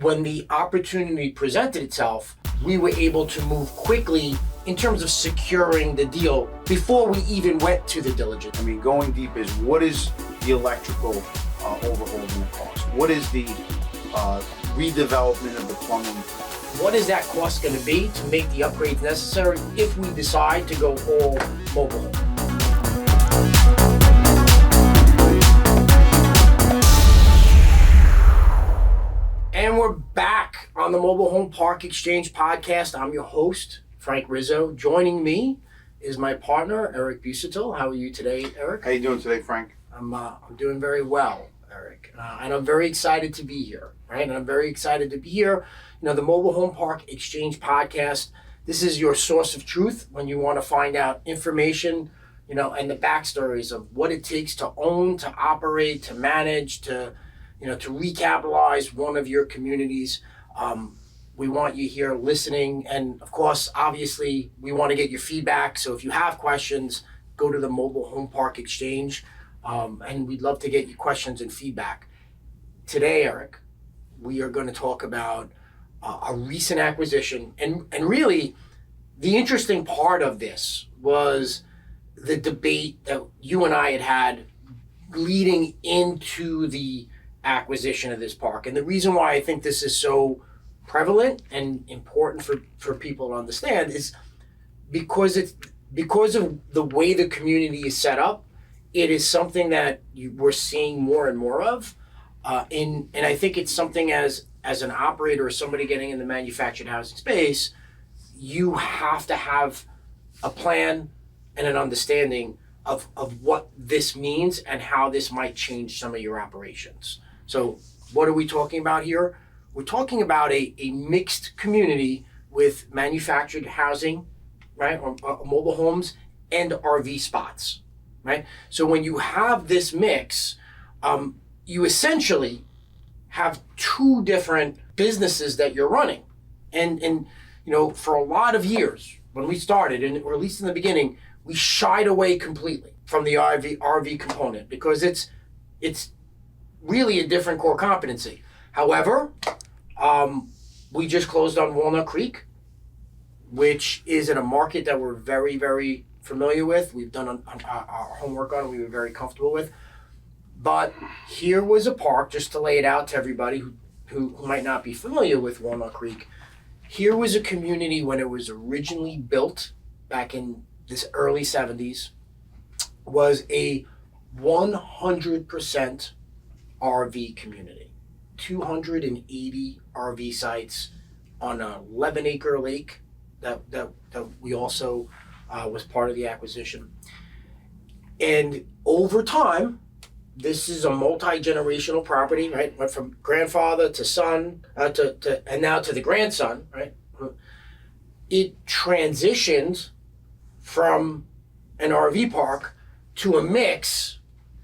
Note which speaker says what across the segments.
Speaker 1: when the opportunity presented itself, we were able to move quickly in terms of securing the deal before we even went to the diligence.
Speaker 2: I mean, going deep is what is the electrical overhaul going to cost? What is the redevelopment of the plumbing?
Speaker 1: What is that cost going to be to make the upgrades necessary if we decide to go all mobile home? And we're back on the Mobile Home Park Exchange podcast. I'm your host, Frank Rizzo. Joining me is my partner, Eric Busuttil. How are you today, Eric?
Speaker 2: How you doing today, Frank?
Speaker 1: I'm doing very well, Eric. And I'm very excited to be here, right? And I'm very excited to be here. You know, the Mobile Home Park Exchange podcast, this is your source of truth when you want to find out information, you know, and the backstories of what it takes to own, to operate, to manage, to recapitalize one of your communities. We want you here listening. And of course, obviously, we want to get your feedback. So if you have questions, go to the Mobile Home Park Exchange. And we'd love to get your questions and feedback. Today, Eric, we are going to talk about a recent acquisition. And really, the interesting part of this was the debate that you and I had leading into the acquisition of this park. And the reason why I think this is so prevalent and important for people to understand is because of the way the community is set up. It is something that we're seeing more and more of. And I think it's something as an operator or somebody getting in the manufactured housing space, you have to have a plan and an understanding of what this means and how this might change some of your operations. So what are we talking about here? We're talking about a mixed community with manufactured housing, right, or mobile homes and RV spots, right? So when you have this mix, you essentially have two different businesses that you're running. And you know, for a lot of years when we started, or at least in the beginning, we shied away completely from the RV component because it's really a different core competency. However, we just closed on Walnut Creek, which is in a market that we're very, very familiar with. We've done our homework on, we were very comfortable with. But here was a park, just to lay it out to everybody who might not be familiar with Walnut Creek. Here was a community when it was originally built back in this early 70s, was a 100% RV community. 280 RV sites on an 11-acre lake that we also was part of the acquisition. And over time, this is a multi-generational property, right? Went from grandfather to son, and now to the grandson, right? It transitioned from an RV park to a mix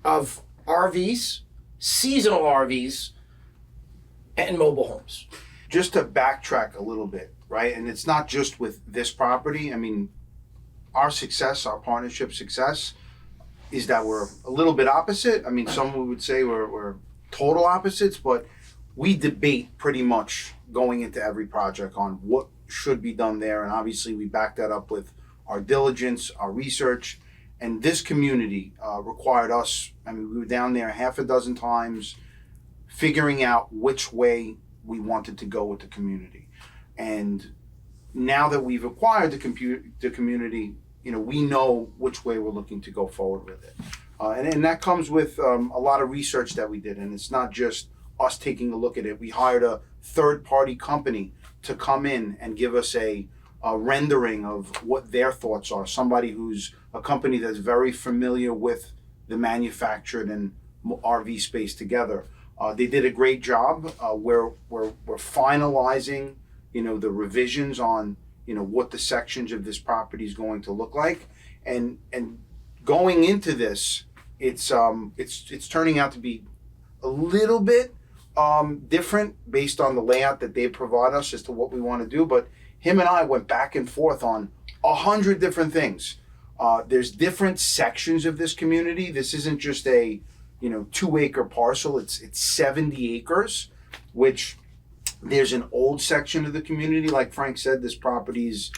Speaker 1: of RVs, seasonal RVs, and mobile homes.
Speaker 2: Just to backtrack a little bit, right? And it's not just with this property. I mean, our success, our partnership success, is that we're a little bit opposite. I mean, some would say we're total opposites, but we debate pretty much going into every project on what should be done there. And obviously we back that up with our diligence, our research, and this community required us, I mean, we were down there half a dozen times figuring out which way we wanted to go with the community. And now that we've acquired the community, you know, we know which way we're looking to go forward with it. And that comes with a lot of research that we did. And it's not just us taking a look at it. We hired a third-party company to come in and give us a rendering of what their thoughts are. Somebody who's a company that's very familiar with the manufactured and RV space together. They did a great job. We're finalizing, you know, the revisions on, you know, what the sections of this property is going to look like, and going into this, it's turning out to be a little bit different based on the layout that they provide us as to what we want to do. But him and I went back and forth on 100 different things. There's different sections of this community. This isn't just a 2-acre parcel. It's 70 acres, which There's an old section of the community, like Frank said, this property's,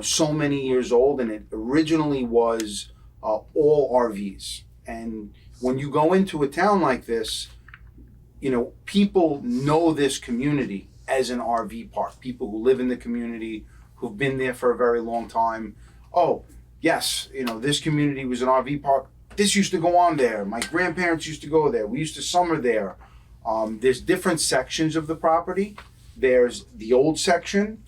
Speaker 2: so many years old, and it originally was all RVs. And when you go into a town like this, people know this community as an RV park. People who live in the community, who've been there for a very long time. Oh, yes, this community was an RV park. This used to go on there. My grandparents used to go there. We used to summer there. There's different sections of the property. There's the old section.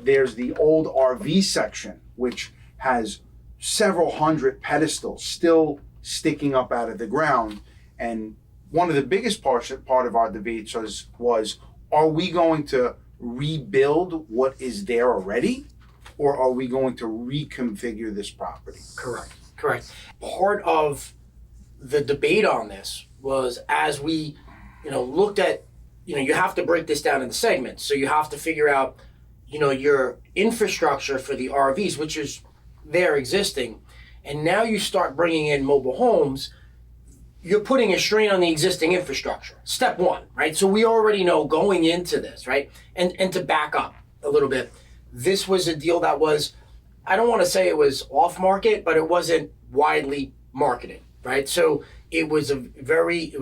Speaker 2: There's the old RV section, which has several hundred pedestals still sticking up out of the ground. And one of the biggest part of our debates was, are we going to rebuild what is there already, or are we going to reconfigure this property?
Speaker 1: Correct. Part of the debate on this was, as we, looked at, you have to break this down into segments. So you have to figure out, your infrastructure for the RVs, which is there existing. And now you start bringing in mobile homes, you're putting a strain on the existing infrastructure. Step one, right? So we already know going into this, right? And to back up a little bit, this was a deal that was, I don't want to say it was off market, but it wasn't widely marketed, right? So it was it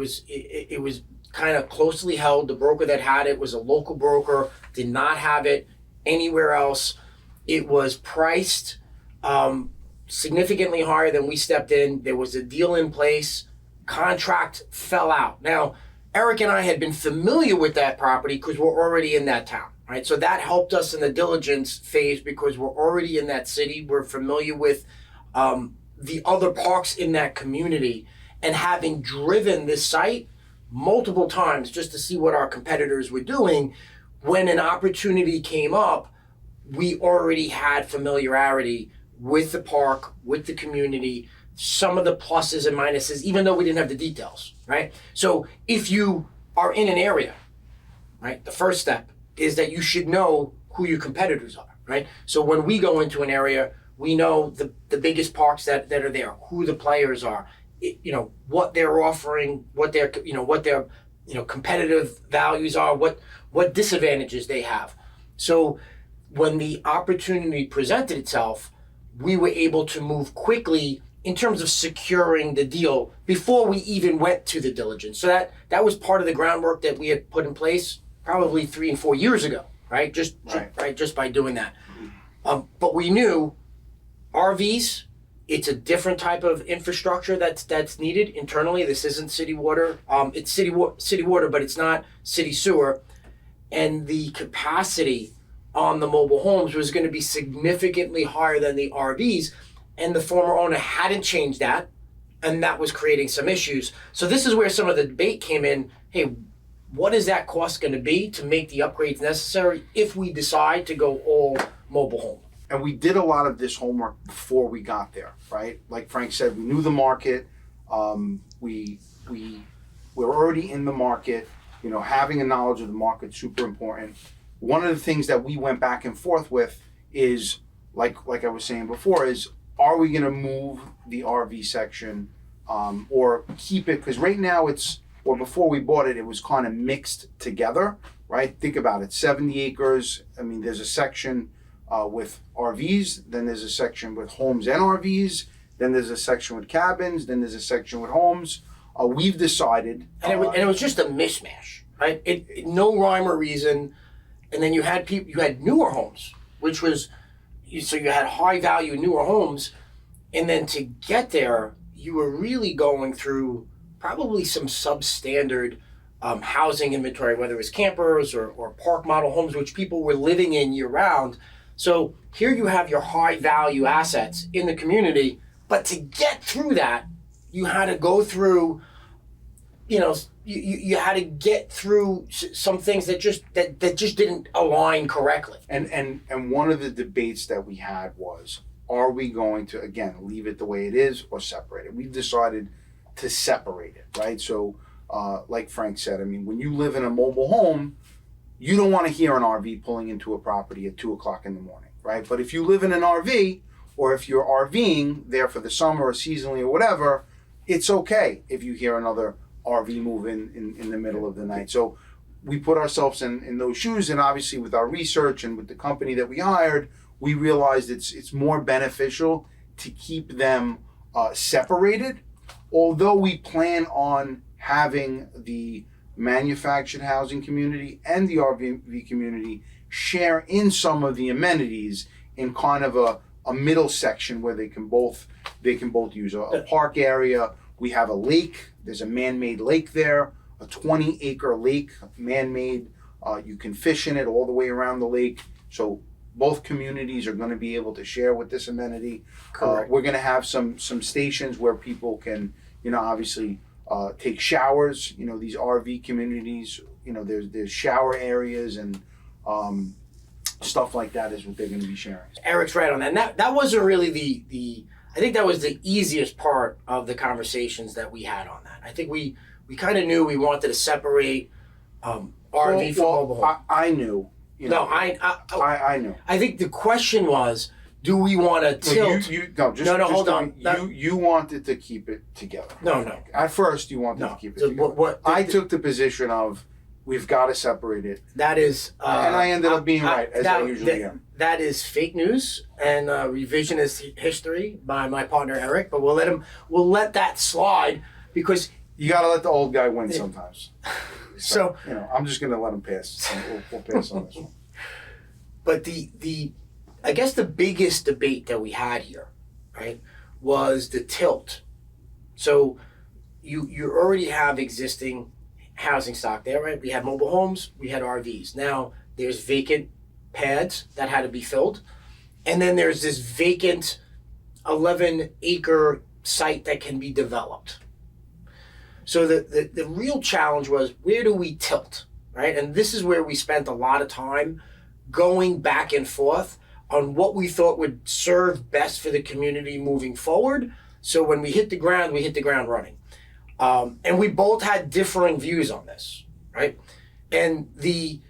Speaker 1: was kind of closely held. The broker that had it was a local broker, did not have it anywhere else. It was priced significantly higher than we stepped in. There was a deal in place. Contract fell out. Now, Eric and I had been familiar with that property because we're already in that town, right? So that helped us in the diligence phase because we're already in that city. We're familiar with the other parks in that community, and having driven this site multiple times just to see what our competitors were doing, when an opportunity came up, we already had familiarity with the park, with the community, some of the pluses and minuses, even though we didn't have the details, right? So if you are in an area, right, the first step is that you should know who your competitors are, right? So when we go into an area, we know the biggest parks that are there, who the players are, what they're offering, what their competitive values are, what disadvantages they have. So when the opportunity presented itself, we were able to move quickly in terms of securing the deal before we even went to the diligence. So that was part of the groundwork that we had put in place probably 3 and 4 years ago, right? Just by doing that. But we knew RVs, it's a different type of infrastructure that's needed internally. This isn't city water. It's city water, but it's not city sewer. And the capacity on the mobile homes was going to be significantly higher than the RVs. And the former owner hadn't changed that, and that was creating some issues. So this is where some of the debate came in. Hey, what is that cost going to be to make the upgrades necessary if we decide to go all mobile home?
Speaker 2: And we did a lot of this homework before we got there, right? Like Frank said, we knew the market. We were already in the market. Having a knowledge of the market is super important. One of the things that we went back and forth with is, like I was saying before, is, are we going to move the RV section or keep it? Because right now before we bought it, it was kind of mixed together, right? Think about it, 70 acres. I mean, there's a section with RVs, then there's a section with homes and RVs, then there's a section with cabins, then there's a section with homes. We've decided.
Speaker 1: And it was just a mishmash, right? No rhyme or reason. And then you had newer homes, which was, so you had high value newer homes, and then to get there, you were really going through probably some substandard housing inventory, whether it was campers or park model homes, which people were living in year round. So here you have your high value assets in the community, but to get through that, you had to go through, you had to get through some things that just didn't align correctly.
Speaker 2: And one of the debates that we had was, are we going to, again, leave it the way it is or separate it? We've decided to separate it, right? So like Frank said, I mean, when you live in a mobile home, you don't want to hear an RV pulling into a property at 2:00 in the morning, right? But if you live in an RV, or if you're RVing there for the summer or seasonally or whatever, it's okay if you hear another RV move in the middle of the night. So we put ourselves in those shoes, and obviously with our research and with the company that we hired, we realized it's more beneficial to keep them separated. Although we plan on having the manufactured housing community and the RV community share in some of the amenities in kind of a middle section where they can both use a park area. We have a lake. There's a man-made lake there, a 20-acre lake, man-made. You can fish in it all the way around the lake. So both communities are going to be able to share with this amenity. We're going to have some stations where people can, obviously take showers. These RV communities, there's shower areas and stuff like that is what they're going to be sharing.
Speaker 1: Eric's right on that. And that wasn't really the I think that was the easiest part of the conversations that we had on that. I think we kind of knew we wanted to separate RV from mobile home.
Speaker 2: I knew. I knew.
Speaker 1: I think the question was, do we want to tilt?
Speaker 2: Hold on. You wanted to keep it together.
Speaker 1: No.
Speaker 2: At first, you wanted to keep it together. I took the position of, we've got to separate it.
Speaker 1: That is...
Speaker 2: and I ended up being right, as I usually am.
Speaker 1: That is fake news and revisionist history by my partner, Eric, but we'll let that slide because...
Speaker 2: You got to let the old guy win sometimes.
Speaker 1: So
Speaker 2: I'm just going to let him pass. We'll pass on this one.
Speaker 1: But I guess the biggest debate that we had here, right, was the tilt. So you already have existing housing stock there, right? We had mobile homes, we had RVs. Now there's vacant pads that had to be filled, and then there's this vacant 11-acre site that can be developed. So the real challenge was, where do we tilt, right? And this is where we spent a lot of time going back and forth on what we thought would serve best for the community moving forward. So when we hit the ground running. And we both had differing views on this, right? And the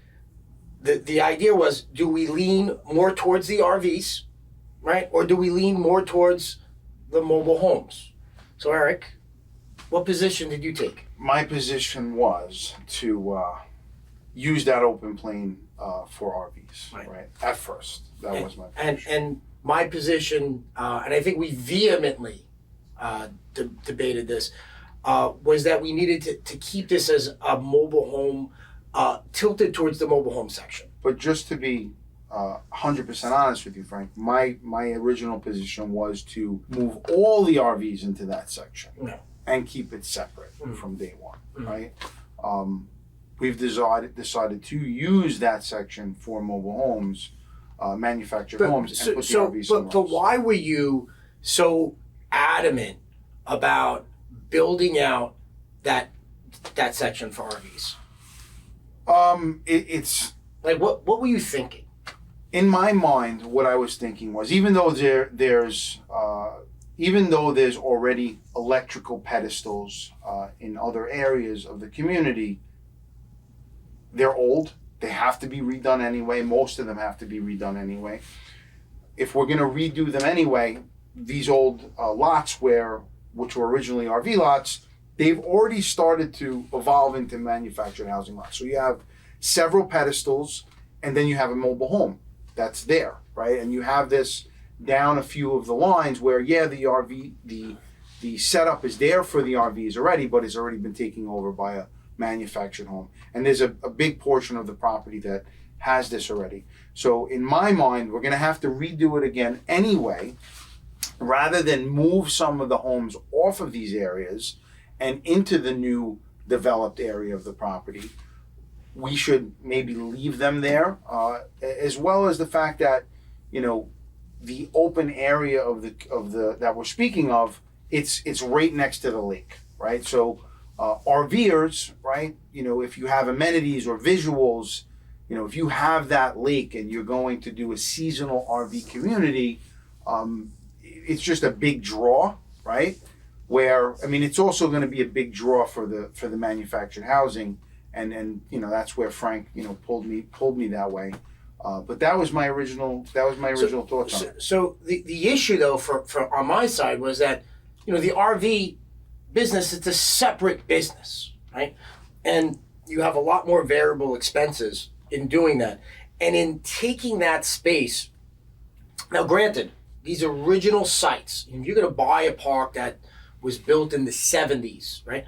Speaker 1: idea was, do we lean more towards the RVs, right? Or do we lean more towards the mobile homes? So Eric, what position did you take?
Speaker 2: My position was to use that open plane for RVs, right? At first, that was my position.
Speaker 1: And my position, and I think we vehemently debated this, was that we needed to keep this as a mobile home, tilted towards the mobile home section.
Speaker 2: But just to be 100% honest with you, Frank, my original position was to move all the RVs into that section and keep it separate from day one, right? We've decided to use that section for mobile homes, manufactured homes, and put the RVs somewhere else.
Speaker 1: But why were you so adamant about building out that section for RVs?
Speaker 2: It's
Speaker 1: like, what were you thinking?
Speaker 2: In my mind, what I was thinking was, even though there's already electrical pedestals in other areas of the community, they're old. They have to be redone anyway. Most of them have to be redone anyway. If we're going to redo them anyway, these old lots which were originally RV lots, they've already started to evolve into manufactured housing lots. So you have several pedestals, and then you have a mobile home that's there, right? And you have this down a few of the lines where, the RV, the setup is there for the RVs already, but it's already been taken over by a manufactured home. And there's a big portion of the property that has this already. So in my mind, we're going to have to redo it again anyway, rather than move some of the homes off of these areas and into the new developed area of the property. We should maybe leave them there, as well as the fact that, the open area of the that we're speaking of, it's right next to the lake, right? So RVers, right? If you have amenities or visuals, if you have that lake and you're going to do a seasonal RV community, it's just a big draw, right? It's also going to be a big draw for the manufactured housing, and that's where Frank pulled me that way. But that was my original thoughts on it.
Speaker 1: So the issue though for on my side was that the RV business, it's a separate business, right? And you have a lot more variable expenses in doing that. And in taking that space, now granted, these original sites, if you're going to buy a park that was built in the 70s, right?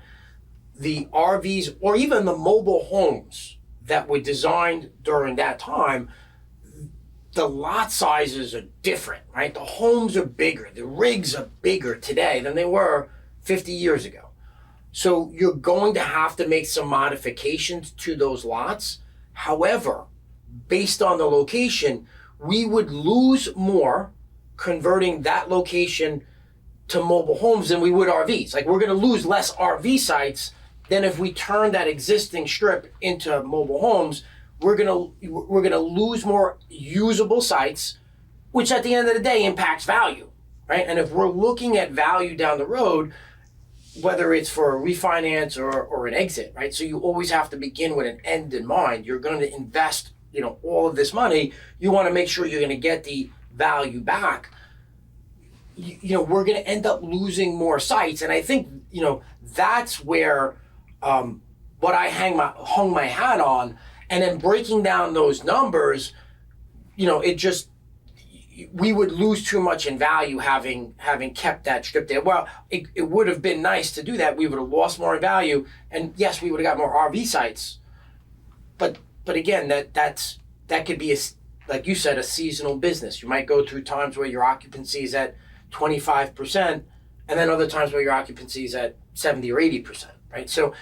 Speaker 1: The RVs or even the mobile homes that were designed during that time, the lot sizes are different, right? The homes are bigger, the rigs are bigger today than they were 50 years ago. So you're going to have to make some modifications to those lots. However, based on the location, we would lose more converting that location to mobile homes than we would RVs. Like, we're going to lose less RV sites than if we turn that existing strip into mobile homes. We're gonna lose more usable sites, which at the end of the day impacts value, right? And if we're looking at value down the road, whether it's for a refinance or an exit, right? So you always have to begin with an end in mind. You're going to invest, all of this money. You want to make sure you're going to get the value back. We're going to end up losing more sites, and I think that's where what I hung my hat on, and then breaking down those numbers. We would lose too much in value having kept that strip there. Well, it would have been nice to do that. We would have lost more in value, and yes, we would have got more RV sites. But again, that could be, like you said, a seasonal business. You might go through times where your occupancy is at 25%, and then other times where your occupancy is at 70 or 80%, right? So,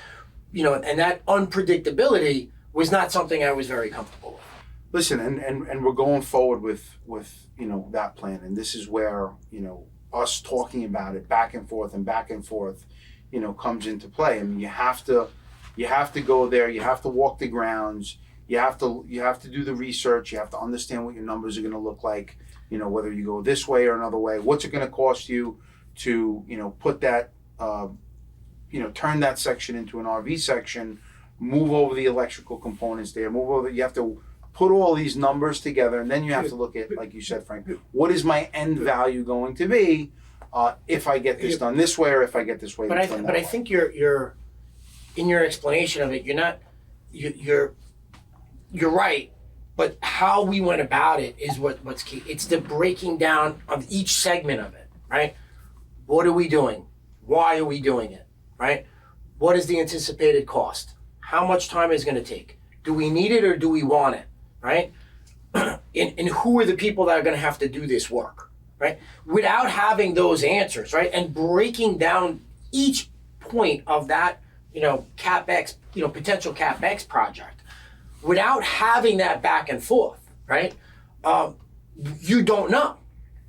Speaker 1: and that unpredictability was not something I was very comfortable with.
Speaker 2: Listen, and we're going forward with that plan, and this is where us talking about it back and forth comes into play. I mean, you have to go there, you have to walk the grounds, you have to do the research, you have to understand what your numbers are going to look like, whether you go this way or another way. What's it going to cost you to put that turn that section into an RV section, move over the electrical components there, you have to put all these numbers together, and then you have to look at, like you said, Frank, what is my end value going to be if I get this done this way, or if I get this way done that way.
Speaker 1: But I think you're in your explanation of it, you're right, but how we went about it is what's key. It's the breaking down of each segment of it, right? What are we doing? Why are we doing it, right? What is the anticipated cost? How much time is it going to take? Do we need it or do we want it, right? And who are the people that are going to have to do this work, right? Without having those answers, right? And breaking down each point of that, CapEx, potential CapEx project, without having that back and forth, right? You don't know.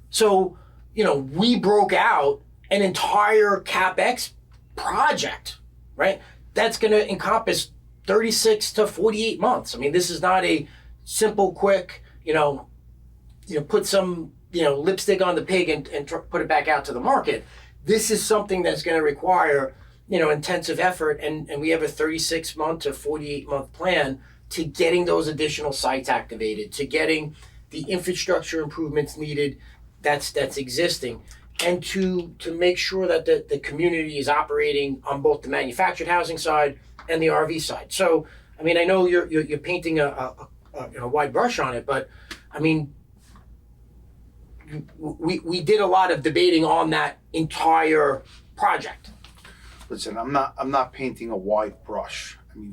Speaker 1: So, we broke out an entire CapEx project, right? That's going to encompass 36 to 48 months. I mean, this is not a simple, quick, put some, lipstick on the pig and put it back out to the market. This is something that's going to require, intensive effort. And we have a 36-month to 48-month plan to getting those additional sites activated, to getting the infrastructure improvements needed that's existing, and to make sure that the community is operating on both the manufactured housing side and the RV side. So, I mean, I know you're painting a wide brush on it, but I mean, we did a lot of debating on that entire project.
Speaker 2: Listen, I'm not painting a wide brush. I mean,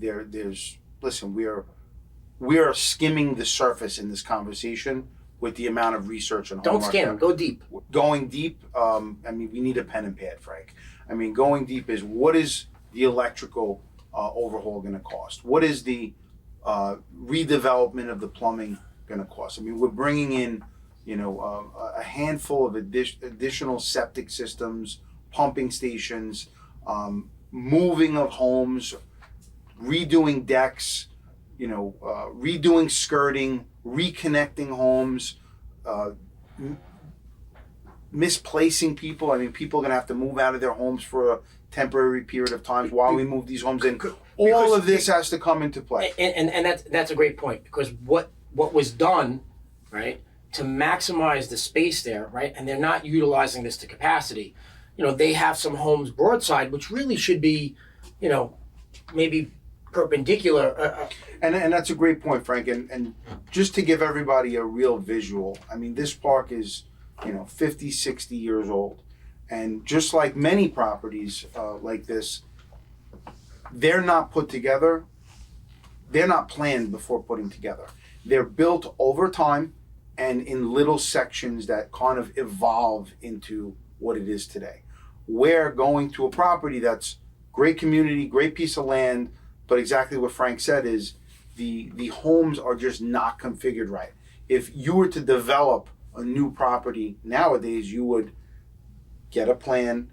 Speaker 2: we are skimming the surface in this conversation with the amount of research and
Speaker 1: homework. Don't skim, go deep.
Speaker 2: Going deep, we need a pen and pad, Frank. I mean, going deep is, what is the electrical overhaul going to cost? What is the redevelopment of the plumbing going to cost? I mean, we're bringing in, a handful of additional septic systems, pumping stations, moving of homes, redoing decks, redoing skirting, reconnecting homes, misplacing people. I mean, people are going to have to move out of their homes for a temporary period of time while we move these homes in. All of this has to come into play.
Speaker 1: And that's a great point, because what was done, right, to maximize the space there, right, and they're not utilizing this to capacity. They have some homes broadside, which really should be, maybe perpendicular.
Speaker 2: And that's a great point, Frank. And just to give everybody a real visual, I mean, this park is, 50, 60 years old. And just like many properties like this, they're not put together. They're not planned before putting together. They're built over time and in little sections that kind of evolve into what it is today. We're going to a property that's great community, great piece of land, but exactly what Frank said is the homes are just not configured right. If you were to develop a new property nowadays, you would get a plan,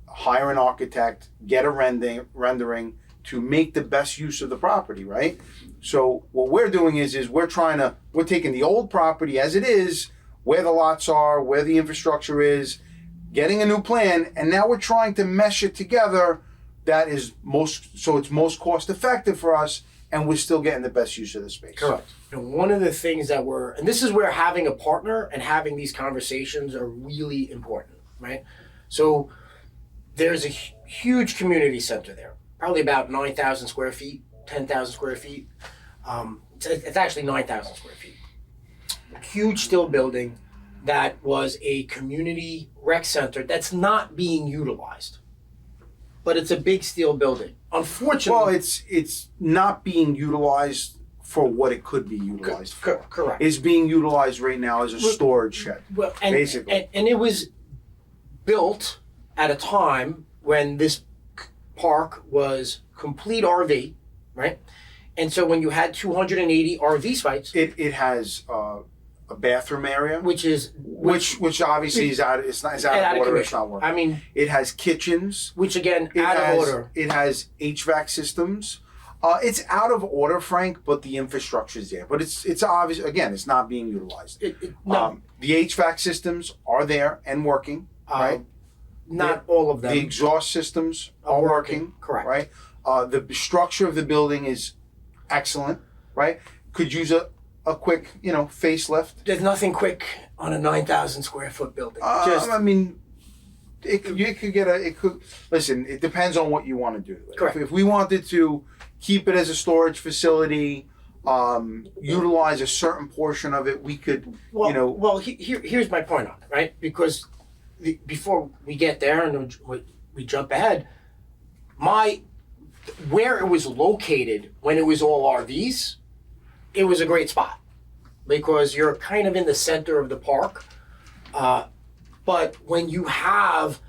Speaker 2: hire an architect, get a rendering to make the best use of the property, right? So what we're doing is we're taking the old property as it is, where the lots are, where the infrastructure is, getting a new plan, and now we're trying to mesh it together that is it's most cost effective for us, and we're still getting the best use of the space.
Speaker 1: Correct. And one of the things and this is where having a partner and having these conversations are really important, right? So there's a huge community center there, probably about 9,000 square feet, 10,000 square feet. It's actually 9,000 square feet. A huge steel building that was a community rec center that's not being utilized. But it's a big steel building. Unfortunately,
Speaker 2: well, it's not being utilized for what it could be utilized for.
Speaker 1: Correct.
Speaker 2: It's being utilized right now as a storage shed, basically.
Speaker 1: And it was built at a time when this park was complete RV, right? And so when you had 280 RV sites,
Speaker 2: it has a bathroom area, which obviously is out. It's out of order. It's not working.
Speaker 1: I mean,
Speaker 2: it has kitchens,
Speaker 1: which again out of order.
Speaker 2: It has HVAC systems. It's out of order, Frank, but the infrastructure is there. But it's obvious. Again, it's not being utilized.
Speaker 1: No.
Speaker 2: The HVAC systems are there and working. Right.
Speaker 1: Not all of them.
Speaker 2: The exhaust systems are working.
Speaker 1: Correct.
Speaker 2: Right. The structure of the building is excellent. Right. Could use a quick, facelift.
Speaker 1: There's nothing quick on a 9,000 square foot building.
Speaker 2: I mean, listen, it depends on what you want to do.
Speaker 1: Correct.
Speaker 2: If we wanted to keep it as a storage facility, utilize a certain portion of it, we could,
Speaker 1: Well, here's my point on it, right? Because before we get there and we jump ahead, where it was located when it was all RVs, it was a great spot because you're kind of in the center of the park. But when you have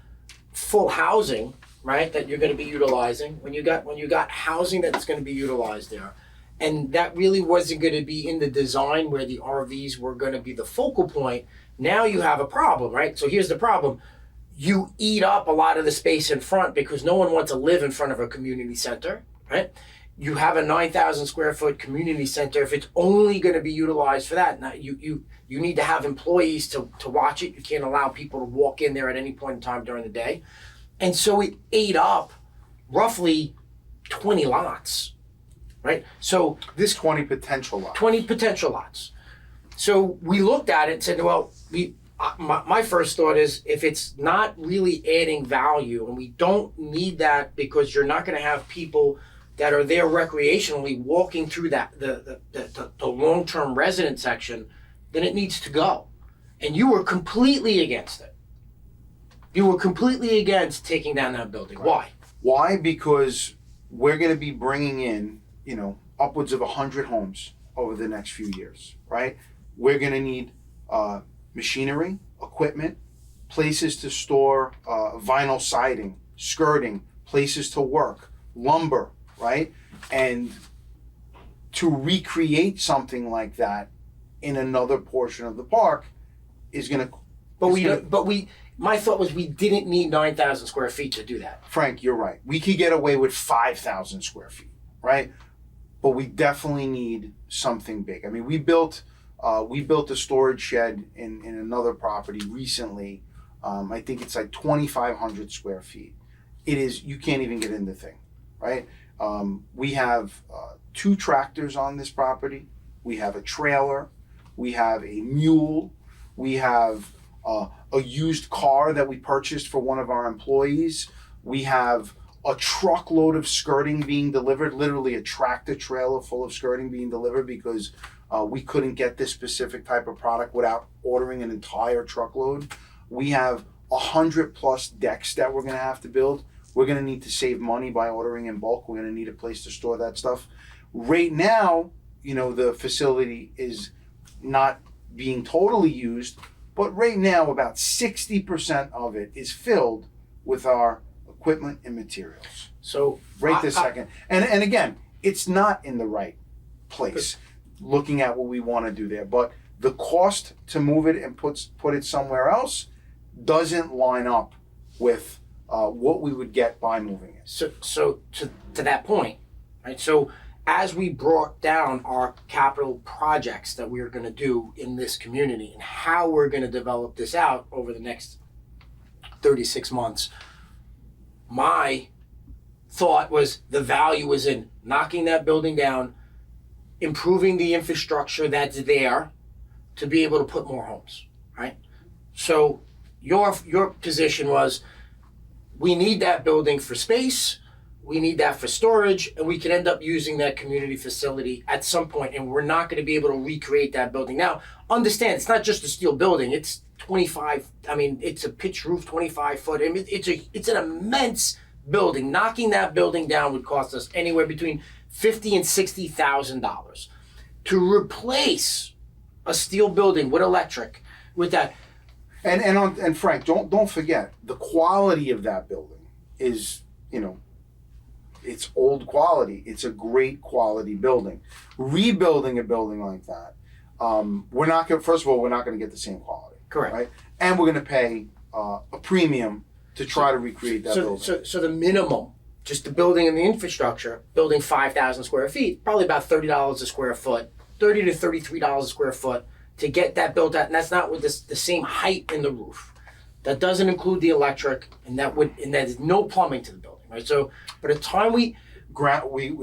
Speaker 1: full housing, right, that you're going to be utilizing, when you got housing that's going to be utilized there, and that really wasn't going to be in the design where the RVs were going to be the focal point, now you have a problem, right? So here's the problem. You eat up a lot of the space in front because no one wants to live in front of a community center, right? You have a 9,000 square foot community center. If it's only going to be utilized for that, now you need to have employees to watch it. You can't allow people to walk in there at any point in time during the day. And so it ate up roughly 20 lots, right? So this
Speaker 2: 20 potential lots.
Speaker 1: 20 potential lots. So we looked at it and said, well, my first thought is if it's not really adding value and we don't need that because you're not going to have people that are there recreationally walking through the long-term resident section, then it needs to go. And you were completely against it. You were completely against taking down that building.
Speaker 2: Right.
Speaker 1: Why?
Speaker 2: Why? Because we're going to be bringing in, upwards of 100 homes over the next few years, right? We're going to need machinery, equipment, places to store vinyl siding, skirting, places to work, lumber, right? And to recreate something like that in another portion of the park is going to...
Speaker 1: My thought was we didn't need 9,000 square feet to do that.
Speaker 2: Frank, you're right. We could get away with 5,000 square feet, right? But we definitely need something big. I mean, we built a storage shed in another property recently. I think it's like 2,500 square feet. You can't even get in the thing, right? We have 2 tractors on this property. We have a trailer. We have a mule. We have a used car that we purchased for one of our employees. We have a truckload of skirting being delivered, literally a tractor trailer full of skirting being delivered because we couldn't get this specific type of product without ordering an entire truckload. We have 100+ decks that we're gonna have to build. We're gonna need to save money by ordering in bulk. We're gonna need a place to store that stuff. Right now, the facility is not being totally used, but right now about 60% of it is filled with our equipment and materials.
Speaker 1: So
Speaker 2: right this second. And again, it's not in the right place looking at what we want to do there, but the cost to move it and put it somewhere else doesn't line up with what we would get by moving it.
Speaker 1: So to that point, right? So as we brought down our capital projects that we are going to do in this community and how we're going to develop this out over the next 36 months, my thought was the value was in knocking that building down, improving the infrastructure that's there to be able to put more homes, right? So your position was, we need that building for space, we need that for storage, and we could end up using that community facility at some point, and we're not going to be able to recreate that building. Now, understand, it's not just a steel building, it's 25, it's a pitched roof, 25 foot. It's an immense building. Knocking that building down would cost us anywhere between $50,000 and $60,000. To replace a steel building with electric, with that.
Speaker 2: And Frank, don't forget, the quality of that building is, it's old quality. It's a great quality building. Rebuilding a building like that, we're not going to get the same quality.
Speaker 1: Correct.
Speaker 2: Right? And we're going to pay a premium to try to recreate that building.
Speaker 1: So the minimum, just the building and the infrastructure, building 5,000 square feet, probably about $30 a square foot, $30 to $33 a square foot to get that built out. And that's not with the same height in the roof. That doesn't include the electric, and there's no plumbing to the building, right? So by the time we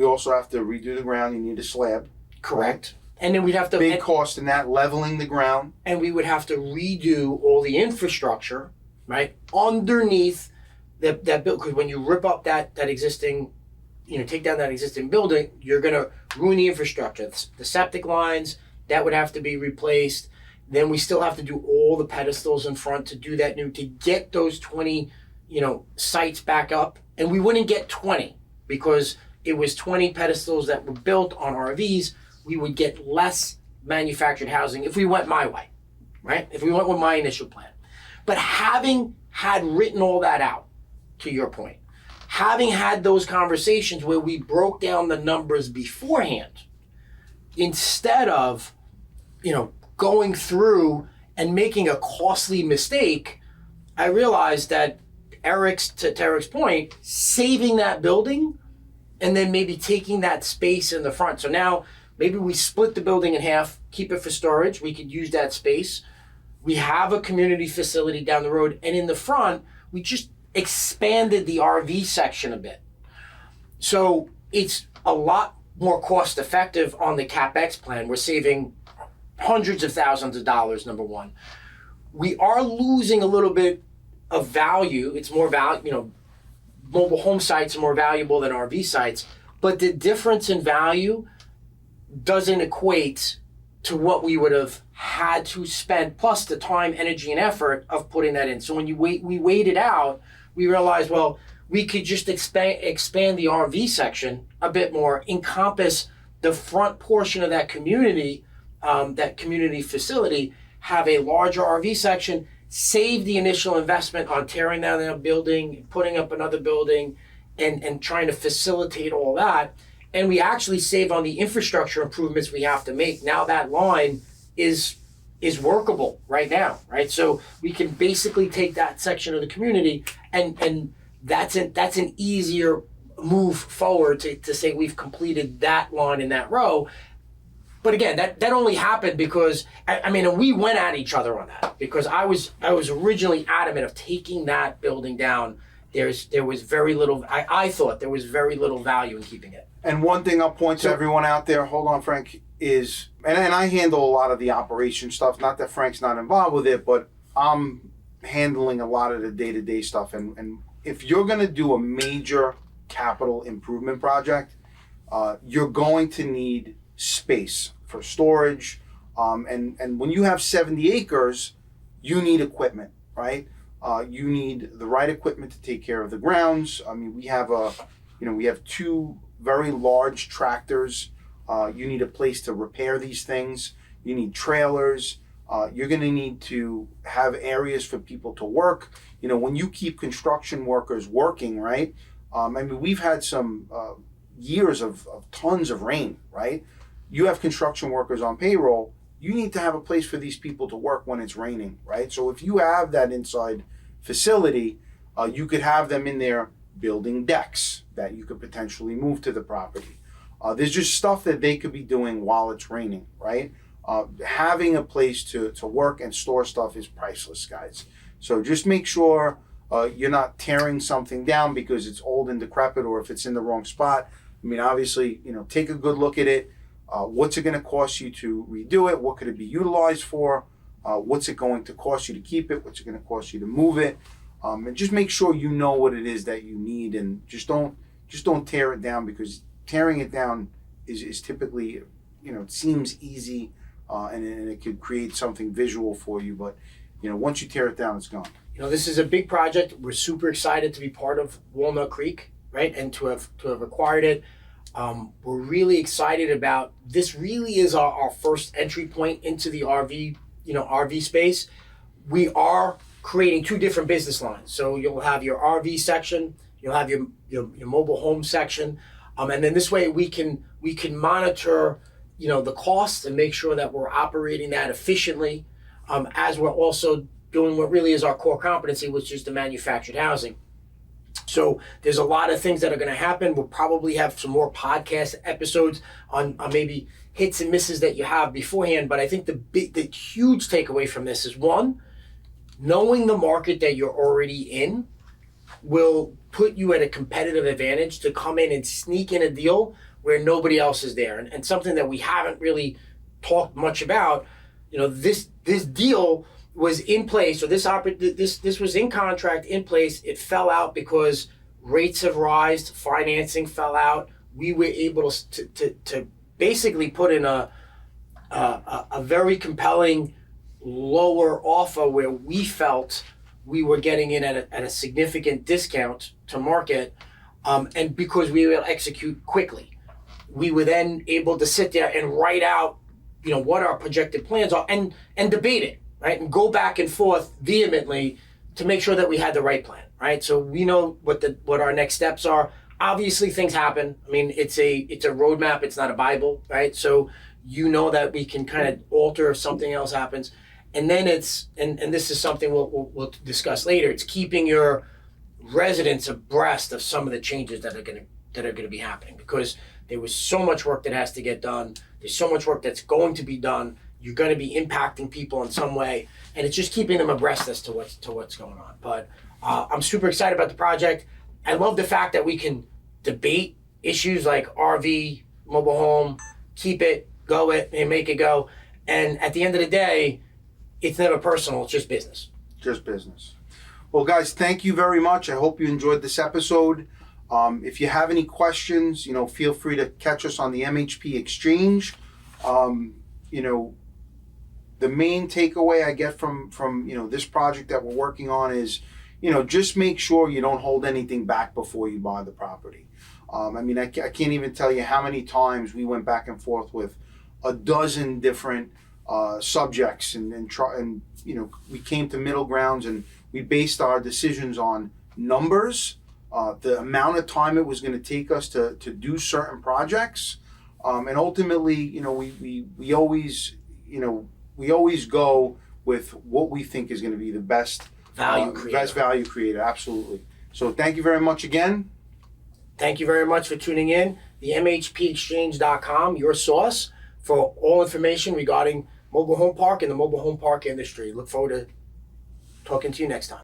Speaker 2: also have to redo the ground. You need a slab.
Speaker 1: Correct. Right? And then we'd have to
Speaker 2: big cost in that, leveling the ground.
Speaker 1: And we would have to redo all the infrastructure, right, underneath that build. Because when you rip up that existing, take down that existing building, you're gonna ruin the infrastructure. The septic lines that would have to be replaced. Then we still have to do all the pedestals in front to do that to get those 20, sites back up. And we wouldn't get 20 because it was 20 pedestals that were built on RVs. We would get less manufactured housing if we went my way, right? If we went with my initial plan. But having had written all that out, to your point, having had those conversations where we broke down the numbers beforehand, instead of, going through and making a costly mistake, I realized that to Eric's point, saving that building and then maybe taking that space in the front. So now maybe we split the building in half, keep it for storage. We could use that space. We have a community facility down the road. And in the front, we just expanded the RV section a bit. So it's a lot more cost effective on the CapEx plan. We're saving hundreds of thousands of dollars, number one. We are losing a little bit of value. It's more value, mobile home sites are more valuable than RV sites, but the difference in value doesn't equate to what we would have had to spend, plus the time, energy, and effort of putting that in. So when we weighed it out, we realized, well, we could just expand the RV section a bit more, encompass the front portion of that community facility, have a larger RV section, save the initial investment on tearing down that building, putting up another building, and trying to facilitate all that. And we actually save on the infrastructure improvements we have to make. Now that line is workable right now, right? So we can basically take that section of the community and that's an easier move forward to say we've completed that line in that row. But again, that only happened because, and we went at each other on that because I was originally adamant of taking that building down. There was very little, I thought there was very little value in keeping it.
Speaker 2: And one thing I'll point to everyone out there, hold on, Frank, is, and I handle a lot of the operation stuff, not that Frank's not involved with it, but I'm handling a lot of the day-to-day stuff. And if you're going to do a major capital improvement project, you're going to need space for storage. And when you have 70 acres, you need equipment, right? You need the right equipment to take care of the grounds. I mean, we have two very large tractors. You need a place to repair these things. You need trailers. You're going to need to have areas for people to work. You know, when you keep construction workers working, right? I mean, we've had some years of tons of rain, right? You have construction workers on payroll. You need to have a place for these people to work when it's raining, right? So if you have that inside facility, you could have them in there building decks that you could potentially move to the property. There's just stuff that they could be doing while it's raining, right? Having a place to work and store stuff is priceless, guys. So just make sure you're not tearing something down because it's old and decrepit or if it's in the wrong spot. I mean, obviously, take a good look at it. What's it going to cost you to redo it? What could it be utilized for? What's it going to cost you to keep it? What's it going to cost you to move it? And just make sure you know what it is that you need, and just don't tear it down, because tearing it down is typically, it seems easy, and it could create something visual for you, but once you tear it down, it's gone.
Speaker 1: This is a big project. We're super excited to be part of Walnut Creek, right, and to have acquired it. We're really excited about this. Really is our first entry point into the RV space. We are creating two different business lines. So you'll have your RV section, you'll have your mobile home section, and then this way we can monitor the costs and make sure that we're operating that efficiently, as we're also doing what really is our core competency, which is the manufactured housing. So there's a lot of things that are going to happen. We'll probably have some more podcast episodes on maybe hits and misses that you have beforehand. But I think the huge takeaway from this is, one, knowing the market that you're already in will put you at a competitive advantage to come in and sneak in a deal where nobody else is there. And something that we haven't really talked much about, this deal was in place, or this was in contract, in place. It fell out because rates have risen, financing fell out. We were able to basically put in a very compelling lower offer where we felt we were getting in at a significant discount to market, and because we were able to execute quickly, we were then able to sit there and write out what our projected plans are and debate it. Right, and go back and forth vehemently to make sure that we had the right plan. Right, so we know what our next steps are. Obviously, things happen. I mean, it's a roadmap. It's not a Bible, right? So that we can kind of alter if something else happens, and then it's and this is something we'll discuss later. It's keeping your residents abreast of some of the changes that are going to be happening, because there was so much work that has to get done. There's so much work that's going to be done. You're going to be impacting people in some way, and it's just keeping them abreast as to what's going on. But I'm super excited about the project. I love the fact that we can debate issues like RV, mobile home, keep it, go it, and make it go. And at the end of the day, it's never personal. It's just business.
Speaker 2: Just business. Well, guys, thank you very much. I hope you enjoyed this episode. If you have any questions, feel free to catch us on the MHP Exchange. The main takeaway I get from this project that we're working on is, just make sure you don't hold anything back before you buy the property. I can't even tell you how many times we went back and forth with a dozen different subjects, and we came to middle grounds, and we based our decisions on numbers, the amount of time it was going to take us to do certain projects, and ultimately, we always go with what we think is going to be the best value creator. Absolutely. So thank you very much again.
Speaker 1: Thank you very much for tuning in. The MHPExchange.com, your source for all information regarding mobile home park and the mobile home park industry. Look forward to talking to you next time.